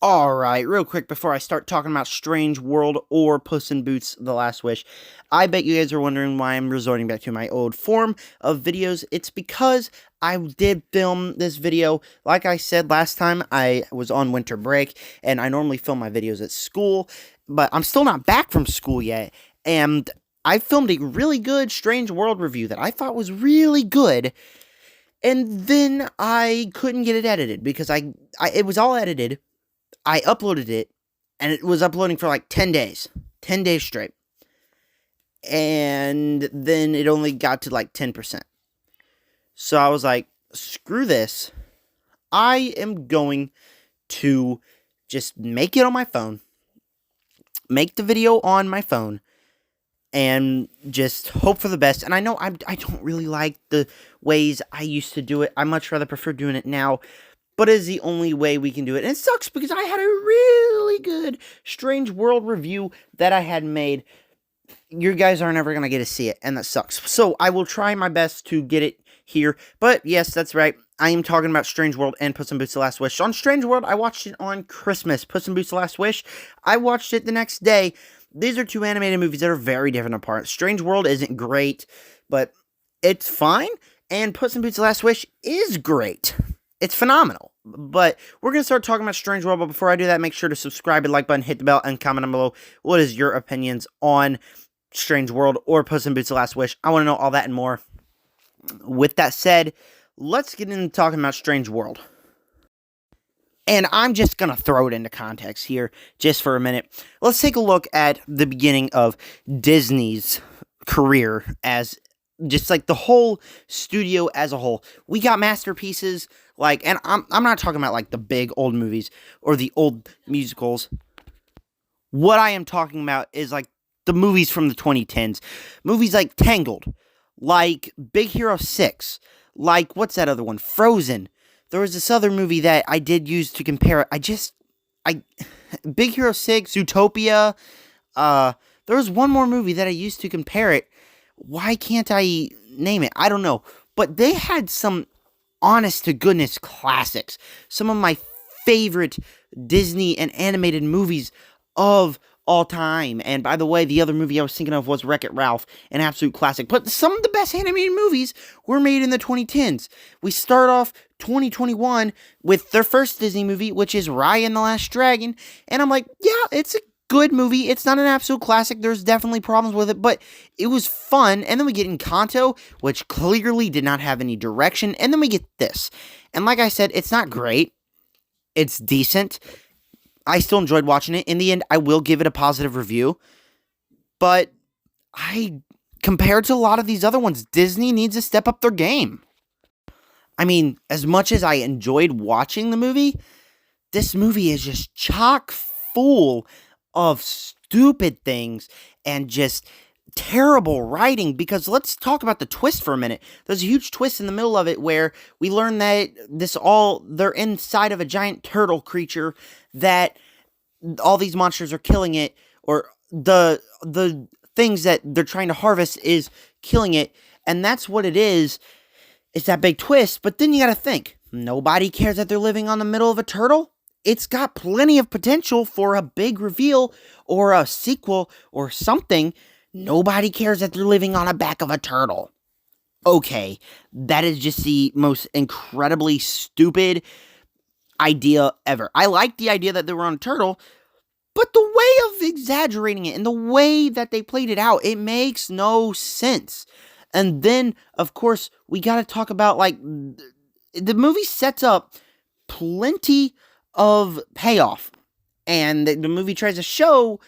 Alright, real quick before I start talking about Strange World or Puss in Boots: The Last Wish, I bet you guys are wondering why I'm resorting back to my old form of videos. It's because I did film this video. Like I said last time, I was on winter break, and I normally film my videos at school, but I'm still not back from school yet, and I filmed a really good Strange World review that I thought was really good, and then I couldn't get it edited because it was all edited. I uploaded it, and it was uploading for like 10 days. 10 days straight. And then it only got to like 10%. So I was like, screw this. I am going to just make it on my phone. Make the video on my phone. And just hope for the best. And I know I don't really like the ways I used to do it. I much rather prefer doing it now. But it is the only way we can do it. And it sucks because I had a really good Strange World review that I had made. You guys aren't ever going to get to see it, and that sucks. So I will try my best to get it here. But yes, that's right. I am talking about Strange World and Puss in Boots: The Last Wish. On Strange World, I watched it on Christmas. Puss in Boots: The Last Wish, I watched it the next day. These are two animated movies that are very different apart. Strange World isn't great, but it's fine. And Puss in Boots: The Last Wish is great. It's phenomenal. But we're going to start talking about Strange World. But before I do that, make sure to subscribe and like button, hit the bell, and comment down below what is your opinions on Strange World or Puss in Boots: The Last Wish. I want to know all that and more. With that said, let's get into talking about Strange World. And I'm just going to throw it into context here just for a minute. Let's take a look at the beginning of Disney's career as just like the whole studio as a whole. We got masterpieces like, and I'm not talking about like the big old movies or the old musicals. What I am talking about is like the movies from the 2010s. Movies like Tangled, like Big Hero 6, like what's that other one? Frozen. There was this other movie that I did use to compare it. Big Hero 6, Zootopia. There was one more movie that I used to compare it. Why can't I name it? I don't know. But they had some honest-to-goodness classics. Some of my favorite Disney and animated movies of all time. And by the way, the other movie I was thinking of was Wreck-It Ralph, an absolute classic. But some of the best animated movies were made in the 2010s. We start off 2021 with their first Disney movie, which is Raya and the Last Dragon. And I'm like, yeah, it's a good movie. It's not an absolute classic. There's definitely problems with it, but it was fun. And then we get Encanto, which clearly did not have any direction. And then we get this. And like I said, it's not great. It's decent. I still enjoyed watching it. In the end, I will give it a positive review. But compared to a lot of these other ones, Disney needs to step up their game. I mean, as much as I enjoyed watching the movie, this movie is just chock full of stupid things and just terrible writing. Because let's talk about the twist for a minute. There's a huge twist in the middle of it where we learn that they're inside of a giant turtle creature, that all these monsters are killing it, or the things that they're trying to harvest is killing it, and that's what it is. It's that big twist. But then you gotta think, nobody cares that they're living on the middle of a turtle. It's got plenty of potential for a big reveal or a sequel or something. Nobody cares that they're living on the back of a turtle. Okay, that is just the most incredibly stupid idea ever. I like the idea that they were on a turtle, but the way of exaggerating it and the way that they played it out, it makes no sense. And then, of course, we got to talk about, like, the movie sets up plenty of payoff, and the movie tries to show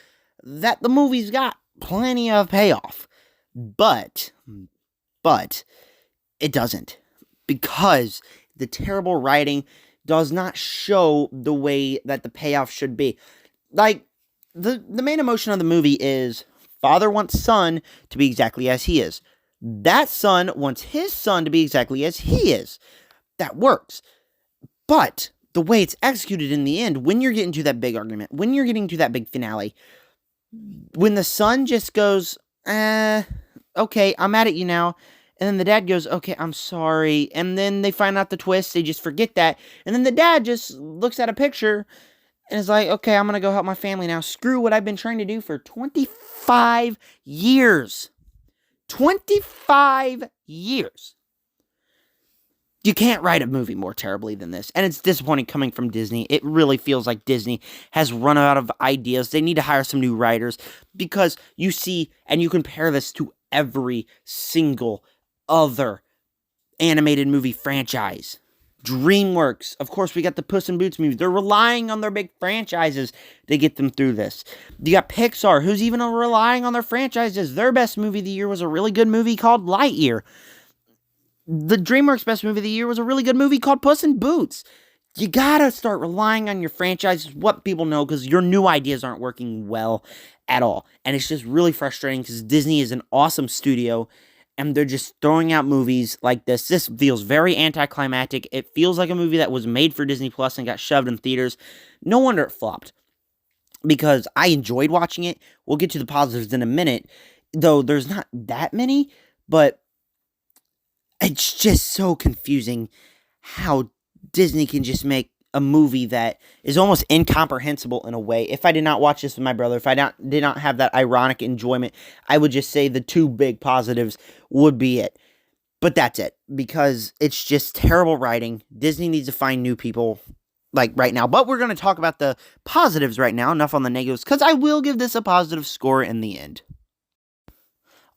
that the movie's got plenty of payoff, but it doesn't, because the terrible writing does not show the way that the payoff should be. Like, the main emotion of the movie is father wants son to be exactly as he is. That son wants his son to be exactly as he is. That works. But the way it's executed in the end, when you're getting to that big argument, when you're getting to that big finale, when the son just goes, okay, I'm mad at you now, and then the dad goes, okay, I'm sorry, and then they find out the twist, they just forget that, and then the dad just looks at a picture And it's like, okay, I'm going to go help my family now. Screw what I've been trying to do for 25 years. 25 years. You can't write a movie more terribly than this. And it's disappointing coming from Disney. It really feels like Disney has run out of ideas. They need to hire some new writers because you see, and you compare this to every single other animated movie franchise. DreamWorks, of course, we got the Puss in Boots movies. They're relying on their big franchises to get them through this. You got Pixar, who's even relying on their franchises. Their best movie of the year was a really good movie called Lightyear. The DreamWorks best movie of the year was a really good movie called Puss in Boots. You gotta start relying on your franchises, what people know, because your new ideas aren't working well at all. And it's just really frustrating because Disney is an awesome studio and they're just throwing out movies like this. This feels very anticlimactic. It feels like a movie that was made for Disney Plus and got shoved in theaters. No wonder it flopped because I enjoyed watching it. We'll get to the positives in a minute, though there's not that many, but it's just so confusing how Disney can just make a movie that is almost incomprehensible in a way. If I did not watch this with my brother, if I did not have that ironic enjoyment, I would just say the two big positives would be it. But that's it, because it's just terrible writing. Disney needs to find new people like right now. But we're going to talk about the positives right now, enough on the negatives, because I will give this a positive score in the end.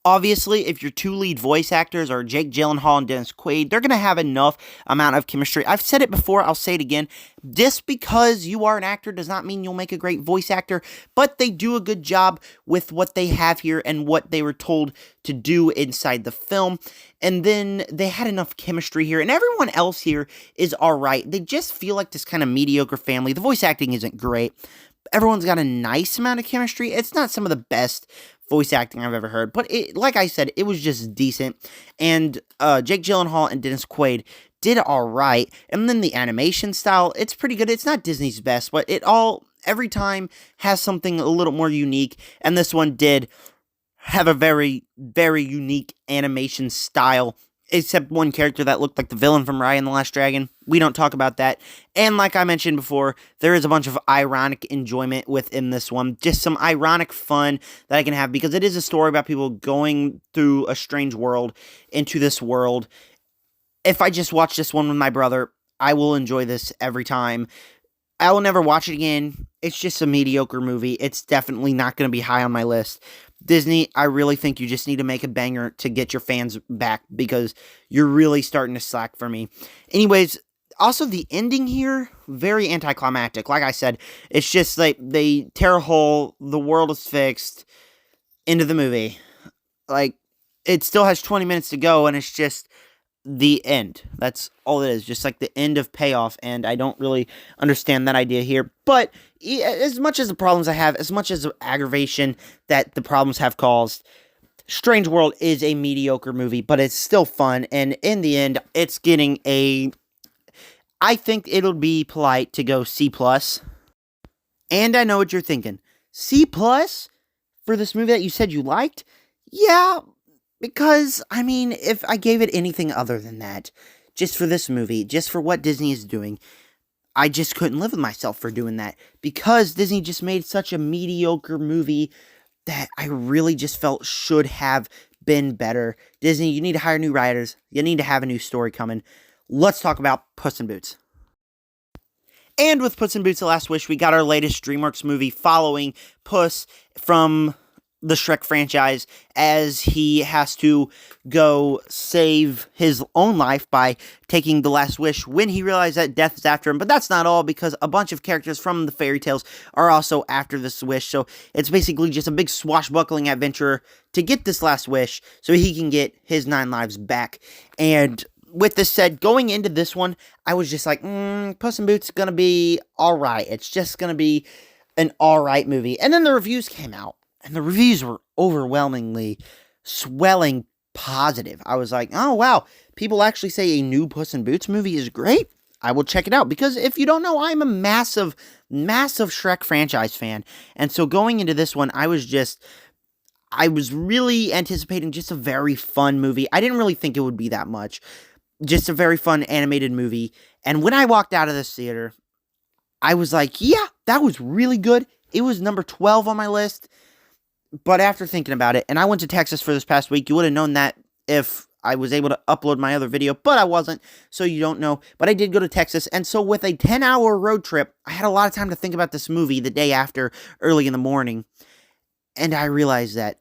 Obviously, if your two lead voice actors are Jake Gyllenhaal and Dennis Quaid, they're going to have enough amount of chemistry. I've said it before, I'll say it again. Just because you are an actor does not mean you'll make a great voice actor, but they do a good job with what they have here and what they were told to do inside the film. And then they had enough chemistry here, and everyone else here is alright. They just feel like this kind of mediocre family. The voice acting isn't great. Everyone's got a nice amount of chemistry. It's not some of the best voice acting I've ever heard, but like I said, it was just decent. And Jake Gyllenhaal and Dennis Quaid did all right. And then the animation style, it's pretty good. It's not Disney's best, but every time has something a little more unique. And this one did have a very, very unique animation style, except one character that looked like the villain from Raya and the Last Dragon. We don't talk about that. And like I mentioned before, there is a bunch of ironic enjoyment within this one. Just some ironic fun that I can have because it is a story about people going through a strange world into this world. If I just watch this one with my brother, I will enjoy this every time. I will never watch it again. It's just a mediocre movie. It's definitely not going to be high on my list. Disney, I really think you just need to make a banger to get your fans back because you're really starting to slack for me. Anyways, also the ending here, very anticlimactic. Like I said, it's just like they tear a hole, the world is fixed, end of the movie. Like, it still has 20 minutes to go and it's just the end. That's all it is, just like the end of payoff, and I don't really understand that idea here. But as much as the problems I have, as much as the aggravation that the problems have caused, Strange World is a mediocre movie, but it's still fun, and in the end, it's getting I think it'll be polite to go C+. And I know what you're thinking. C+ for this movie that you said you liked? Yeah, because, I mean, if I gave it anything other than that, just for this movie, just for what Disney is doing, I just couldn't live with myself for doing that. Because Disney just made such a mediocre movie that I really just felt should have been better. Disney, you need to hire new writers. You need to have a new story coming. Let's talk about Puss in Boots. And with Puss in Boots: The Last Wish, we got our latest DreamWorks movie following Puss from the Shrek franchise as he has to go save his own life by taking the last wish when he realized that death is after him. But that's not all, because a bunch of characters from the fairy tales are also after this wish. So it's basically just a big swashbuckling adventure to get this last wish so he can get his 9 lives back. And with this said, going into this one, I was just like, Puss in Boots is going to be alright. It's just going to be an alright movie. And then the reviews came out. And the reviews were overwhelmingly swelling positive. I was like, oh, wow, people actually say a new Puss in Boots movie is great. I will check it out. Because if you don't know, I'm a massive, massive Shrek franchise fan. And so going into this one, I was really anticipating just a very fun movie. I didn't really think it would be that much. Just a very fun animated movie. And when I walked out of this theater, I was like, yeah, that was really good. It was number 12 on my list. But after thinking about it, and I went to Texas for this past week, you would have known that if I was able to upload my other video, but I wasn't, so you don't know. But I did go to Texas, and so with a 10-hour road trip, I had a lot of time to think about this movie the day after, early in the morning, and I realized that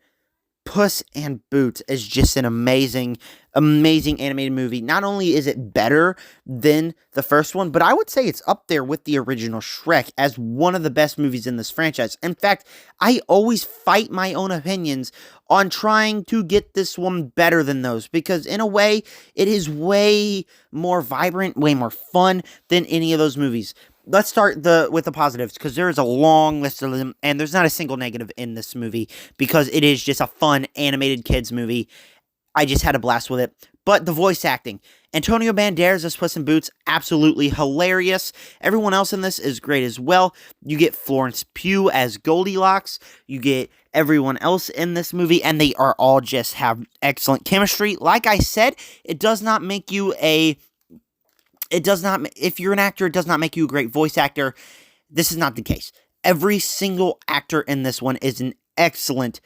Puss and Boots is just an amazing, amazing animated movie. Not only is it better than the first one, but I would say it's up there with the original Shrek as one of the best movies in this franchise. In fact, I always fight my own opinions on trying to get this one better than those, because in a way, it is way more vibrant, way more fun than any of those movies. Let's start with the positives, because there is a long list of them, and there's not a single negative in this movie, because it is just a fun animated kids movie. I just had a blast with it. But the voice acting, Antonio Banderas as Puss in Boots, absolutely hilarious. Everyone else in this is great as well. You get Florence Pugh as Goldilocks. You get everyone else in this movie, and they are all just have excellent chemistry. Like I said, it does not make you if you're an actor, it does not make you a great voice actor. This is not the case. Every single actor in this one is an excellent,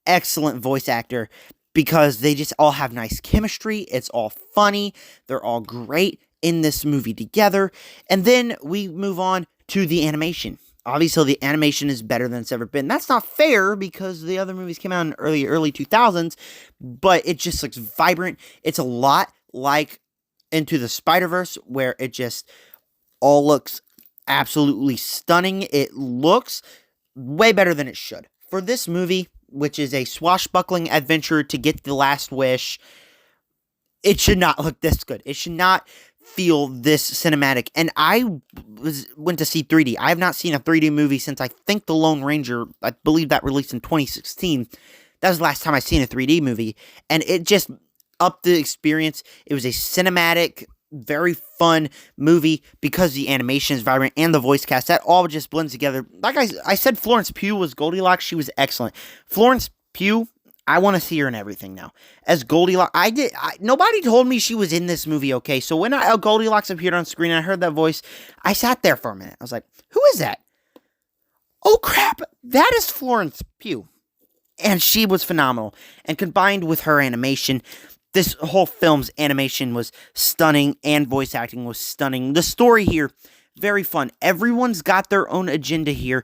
excellent voice actor, because they just all have nice chemistry. It's all funny. They're all great in this movie together. And then we move on to the animation. Obviously, the animation is better than it's ever been. That's not fair, because the other movies came out in early 2000s, but it just looks vibrant. It's a lot like Into the Spider-Verse, where it just all looks absolutely stunning. It looks way better than it should. For this movie, which is a swashbuckling adventure to get the last wish, it should not look this good. It should not feel this cinematic. And I went to see 3D. I have not seen a 3D movie since, I think, The Lone Ranger. I believe that released in 2016. That was the last time I seen a 3D movie. And it just upped the experience. It was a cinematic, very fun movie, because the animation is vibrant and the voice cast, that all just blends together. Like I said, Florence Pugh was Goldilocks. She was excellent. Florence Pugh, I want to see her in everything now. As Goldilocks, nobody told me she was in this movie, okay? So when Goldilocks appeared on screen and I heard that voice, I sat there for a minute. I was like, who is that? Oh crap, that is Florence Pugh. And she was phenomenal. And combined with her animation, this whole film's animation was stunning, and voice acting was stunning. The story here, very fun. Everyone's got their own agenda here.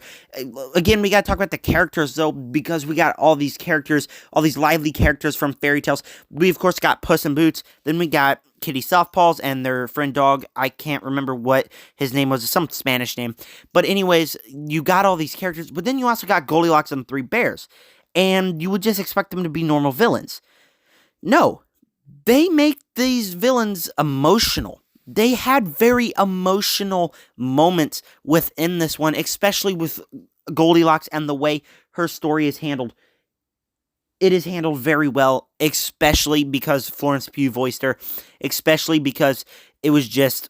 Again, we got to talk about the characters, though, because we got all these characters, all these lively characters from fairy tales. We, of course, got Puss in Boots. Then we got Kitty Softpaws and their friend dog. I can't remember what his name was. Some Spanish name. But anyways, you got all these characters. But then you also got Goldilocks and the Three Bears. And you would just expect them to be normal villains. No. They make these villains emotional. They had very emotional moments within this one, especially with Goldilocks and the way her story is handled. It is handled very well, especially because Florence Pugh voiced her, especially because it was just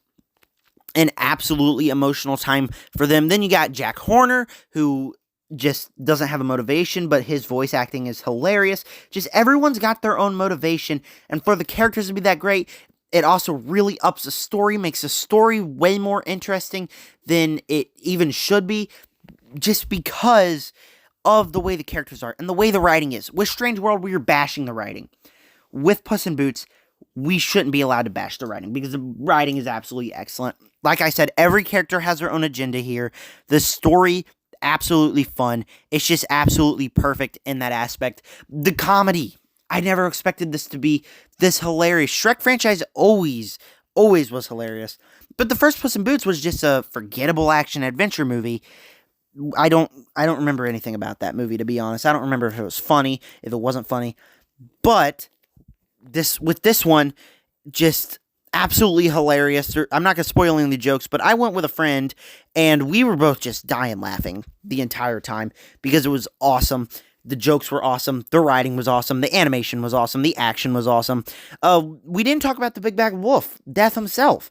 an absolutely emotional time for them. Then you got Jack Horner, who just doesn't have a motivation, but his voice acting is hilarious. Just everyone's got their own motivation, and for the characters to be that great, it also really ups the story, makes the story way more interesting than it even should be, just because of the way the characters are and the way the writing is. With Strange World, we are bashing the writing. With Puss in Boots, we shouldn't be allowed to bash the writing, because the writing is absolutely excellent. Like I said, every character has their own agenda here. The story, absolutely fun. It's just absolutely perfect in that aspect. The comedy, I never expected this to be this hilarious. Shrek franchise always was hilarious. But the first Puss in Boots was just a forgettable action adventure movie. I don't remember anything about that movie, to be honest. I don't remember if it was funny, if it wasn't funny. But with this one, just absolutely hilarious. I'm not going to spoil any of the jokes, but I went with a friend, and we were both just dying laughing the entire time, because it was awesome. The jokes were awesome. The writing was awesome. The animation was awesome. The action was awesome. We didn't talk about the Big Bad Wolf, Death himself.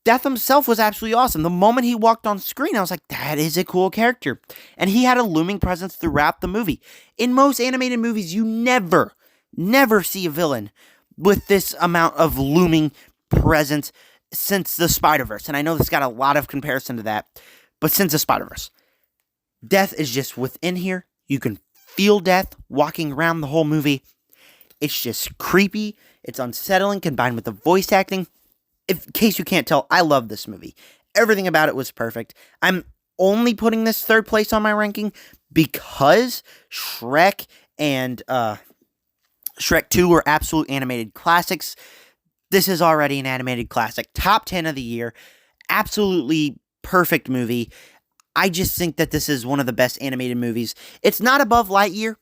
Death himself was absolutely awesome. The moment he walked on screen, I was like, that is a cool character. And he had a looming presence throughout the movie. In most animated movies, you never see a villain with this amount of looming presence. since the Spider-Verse, and I know this got a lot of comparison to that, but since the Spider-Verse, death is just within here. You can feel death walking around the whole movie. It's just creepy. It's unsettling combined with the voice acting. In case you can't tell, I love this movie. Everything about it was perfect. I'm only putting this third place on my ranking because Shrek and Shrek 2 are absolute animated classics. This is already an animated classic. Top 10 of the year. Absolutely perfect movie. I just think that this is one of the best animated movies. It's not above Lightyear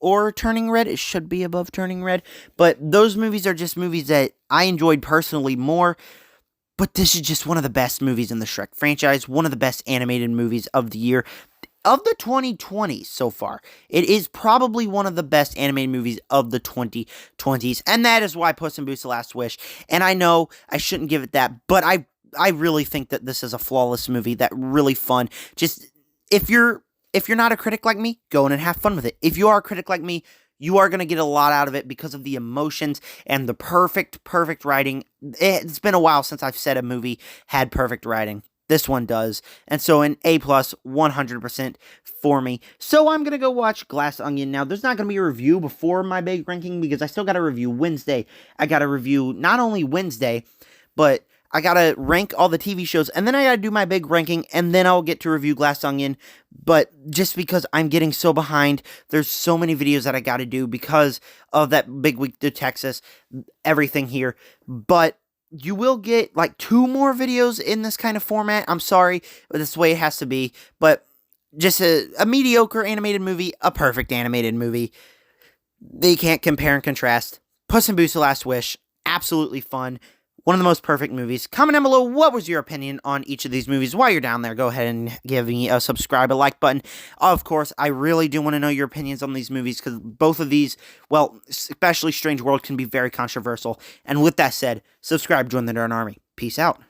or Turning Red. It should be above Turning Red. But those movies are just movies that I enjoyed personally more. But this is just one of the best movies in the Shrek franchise. One of the best animated movies of the year. Of the 2020s so far, it is probably one of the best animated movies of the 2020s. And that is why Puss in Boots: The Last Wish. And I know I shouldn't give it that, but I really think that this is a flawless movie, that really fun. Just, if you're not a critic like me, go in and have fun with it. If you are a critic like me, you are going to get a lot out of it because of the emotions and the perfect writing. It's been a while since I've said a movie had perfect writing. This one does. And so an A+, 100% for me. So I'm going to go watch Glass Onion. Now, there's not going to be a review before my big ranking because I still got to review Wednesday. I got to review not only Wednesday, but I got to rank all the TV shows, and then I got to do my big ranking, and then I'll get to review Glass Onion. But just because I'm getting so behind, there's so many videos that I got to do because of that big week to Texas, everything here. But you will get like 2 more videos in this kind of format. I'm sorry, but that's the way it has to be. But just a mediocre animated movie, a perfect animated movie. They can't compare and contrast. Puss in Boots: The Last Wish, absolutely fun. One of the most perfect movies. Comment down below, what was your opinion on each of these movies? While you're down there, go ahead and give me a subscribe, a like button. Of course, I really do want to know your opinions on these movies, because both of these, well, especially Strange World, can be very controversial. And with that said, subscribe, join the Nerd Army. Peace out.